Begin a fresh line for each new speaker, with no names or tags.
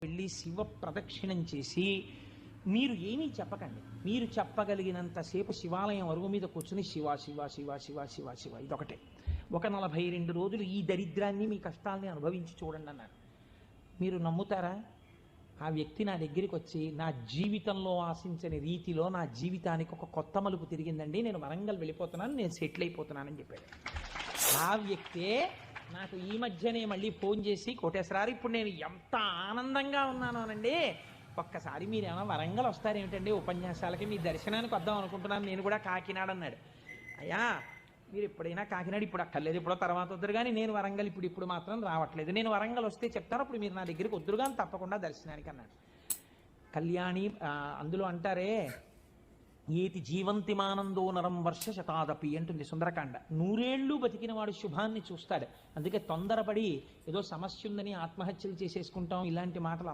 వెళ్ళి శివ ప్రదక్షిణం చేసి మీరు ఏమీ చెప్పకండి. మీరు చెప్పగలిగినంతసేపు శివాలయం అరుగు మీద కూర్చుని శివ శివ శివ శివ శివ శివ ఇదొకటే. ఒక 42 రోజులు ఈ దరిద్రాన్ని మీ కష్టాలని అనుభవించి చూడండి అన్నారు. మీరు నమ్ముతారా? ఆ వ్యక్తి నా దగ్గరికి వచ్చి నా జీవితంలో ఆశించని రీతిలో నా జీవితానికి ఒక కొత్త మలుపు తిరిగిందండి, నేను వరంగల్ వెళ్ళిపోతున్నాను, నేను సెటిల్ అయిపోతున్నానని చెప్పాడు. ఆ వ్యక్తే నాకు ఈ మధ్యనే మళ్ళీ ఫోన్ చేసి, కోటేశ్వరారు ఇప్పుడు నేను ఎంత ఆనందంగా ఉన్నాను అనండి, ఒక్కసారి మీరు ఏమైనా వరంగల్ వస్తారేమిటండి ఉపన్యాసాలకి, మీ దర్శనానికి వద్దాం అనుకుంటున్నాను, నేను కూడా కాకినాడ అన్నాడు. అయ్యా మీరు ఎప్పుడైనా కాకినాడ ఇప్పుడు అక్కర్లేదు, ఎప్పుడో తర్వాత వద్దురు కానీ నేను వరంగల్ ఇప్పుడు మాత్రం రావట్లేదు, నేను వరంగల్ వస్తే చెప్తాను, అప్పుడు మీరు నా దగ్గరికి వద్దురు కానీ తప్పకుండా దర్శనానికి అన్నాడు. కళ్యాణి అందులో అంటారే ఏతి జీవంతిమానందో నరం వర్ష శతాదపి అంటుంది సుందరకాండ. 100 ఏళ్ళు బతికిన వాడు శుభాన్ని చూస్తాడు. అందుకే తొందరపడి ఏదో సమస్య ఉందని ఆత్మహత్యలు చేసేసుకుంటాం ఇలాంటి మాటలు